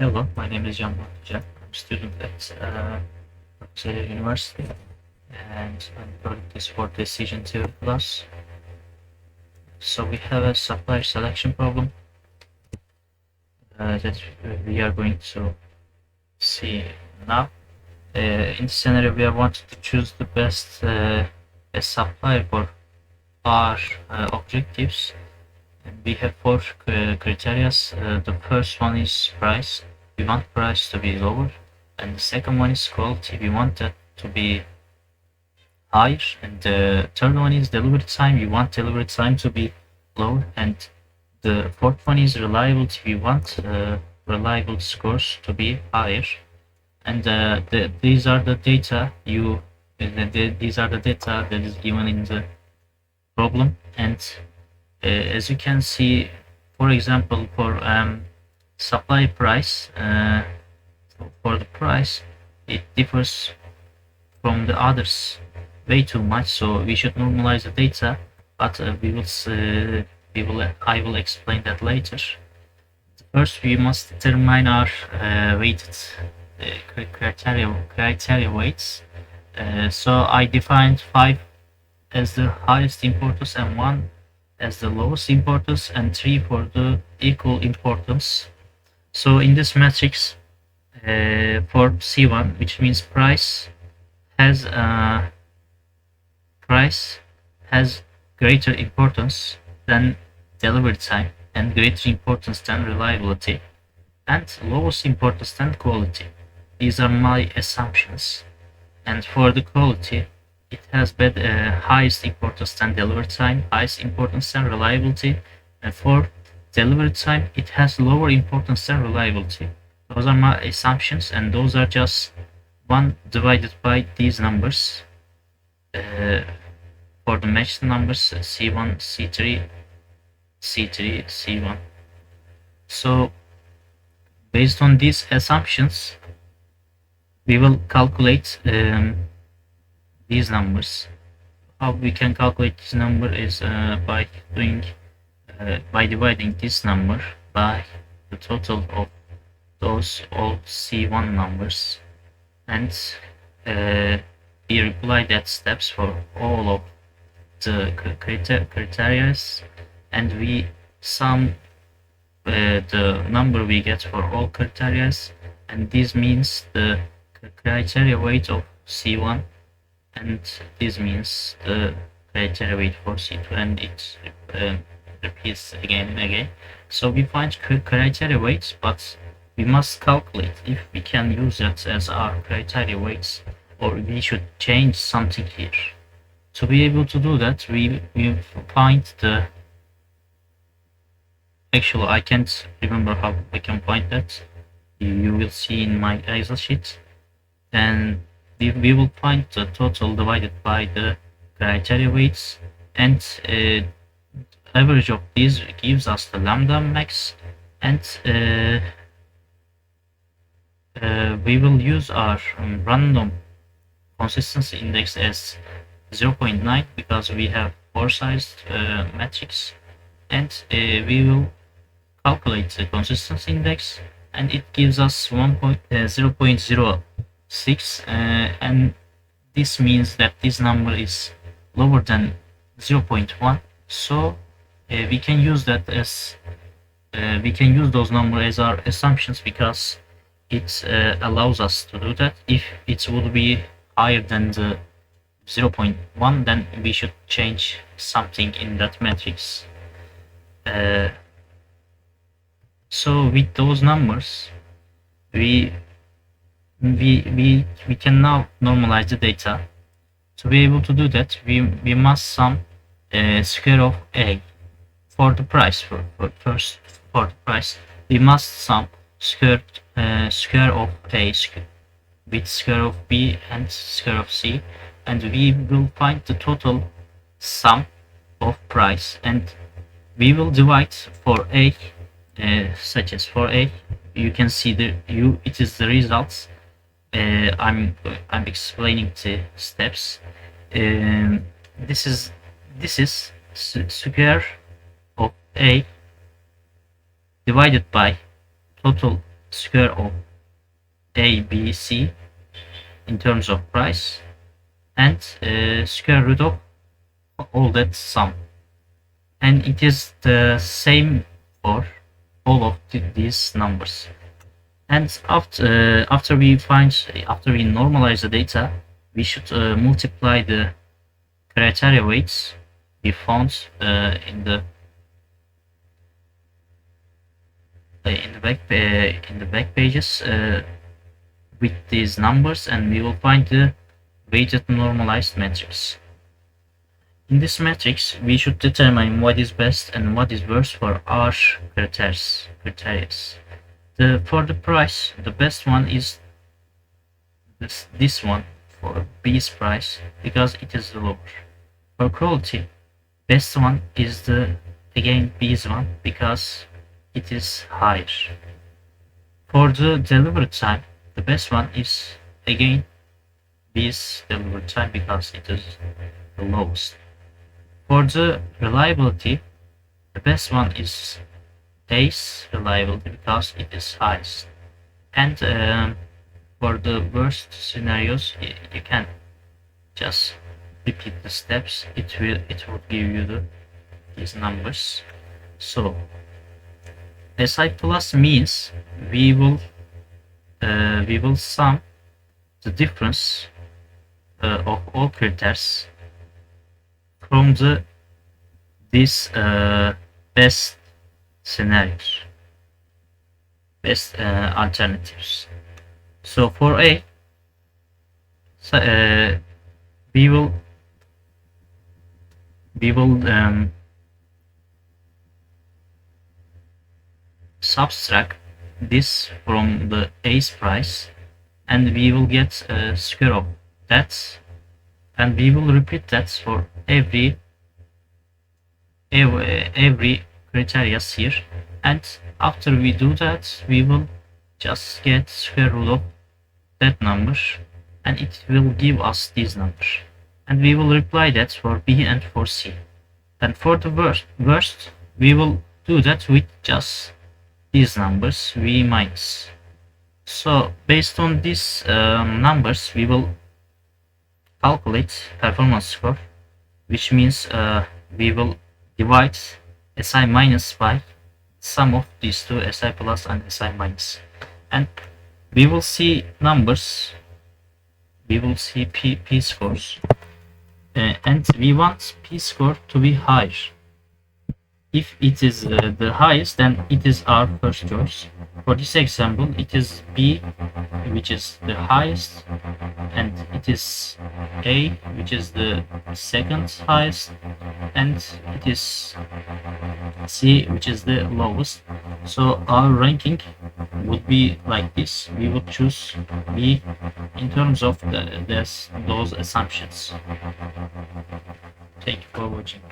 Hello, my name is Can. I'm a student at Supplier University, and I'm doing this for decision theory class. So we have a supplier selection problem that we are going to see now. In this scenario, we are wanting to choose the best supplier for our objectives. And we have four criteria. The first one is price. We want price to be lower, and the second one is quality. We want that to be higher, and the third one is delivery time. We want delivery time to be lower, and the fourth one is reliability. We want reliable scores to be higher, and these are the data these are the data that is given in the problem. And as you can see, for example, for supply price, for the price, it differs from the others way too much, so we should normalize the data, but I will explain that later. First, we must determine our weighted criteria weights. So I defined 5 as the highest importance and 1 as the lowest importance and 3 for the equal importance. So in this matrix, for C1, which means price has greater importance than delivery time and greater importance than reliability and lowest importance than quality. These are my assumptions. And for the quality, it has highest importance than delivery time, highest importance than reliability, and for delivery time, it has lower importance than reliability. Those are my assumptions, and those are just 1 divided by these numbers. For the matched numbers, C1, C3, C3, C1. So, based on these assumptions, we will calculate these numbers. How we can calculate this number is by dividing this number by the total of those all C1 numbers, and we apply that steps for all of the criteria, and we sum the number we get for all criteria, and this means the criteria weight of C1, and this means the criteria weight for C2, and it repeats again and again. So we find criteria weights, but we must calculate if we can use that as our criteria weights, or we should change something here. To be able to do that, we find the actually I can't remember how I can find that. You will see in my Excel sheet, and we will find the total divided by the criteria weights, and average of these gives us the lambda max, and we will use our random consistency index as 0.9 because we have four-sized matrix, and we will calculate the consistency index, and it gives us 0.06, and this means that this number is lower than 0.1. So we can use that as we can use those numbers as our assumptions, because it allows us to do that. If it would be higher than the 0.1, then we should change something in that matrix. So with those numbers, we can now normalize the data. To be able to do that, we must sum square of a for the price. For the price, we must sum square of a with square of b and square of c, and we will find the total sum of price, and we will divide for a, such as for a, you can see it is the results. I'm explaining the steps. This is square of a divided by total square of A, B, C in terms of price, and square root of all that sum. And it is the same for all of these numbers. And after we normalize the data, we should multiply the criteria weights we found in the back pages with these numbers, and we will find the weighted normalized matrix. In this matrix, we should determine what is best and what is worst for our criteria. For the price, the best one is this one for B's price because it is the lower. For quality, best one is again B's one because it is higher. For the delivery time, the best one is again B's delivery time because it is the lowest. For the reliability, the best one is A's reliability because it is highest. And for the worst scenarios, you can just repeat the steps. It will give you these numbers. So SI plus means we will sum the difference of all critters from this best scenarios, best alternatives. So for A, we will subtract this from the A's price, and we will get a square of that, and we will repeat that for every criteria here. And after we do that, we will just get square root of that number, and it will give us this number, and we will reply that for B and for C. And for the worst, we will do that with just these numbers, V minus. So based on these numbers, we will calculate performance score, which means we will divide SI minus by sum of these two, SI plus and SI minus, and we will see numbers. We will see P scores, and we want P score to be higher. If it is the highest, then it is our first choice. For this example, it is B, which is the highest, and it is A, which is the second highest, and it is C, which is the lowest. So our ranking would be like this. We would choose B in terms of those assumptions. Thank you for watching.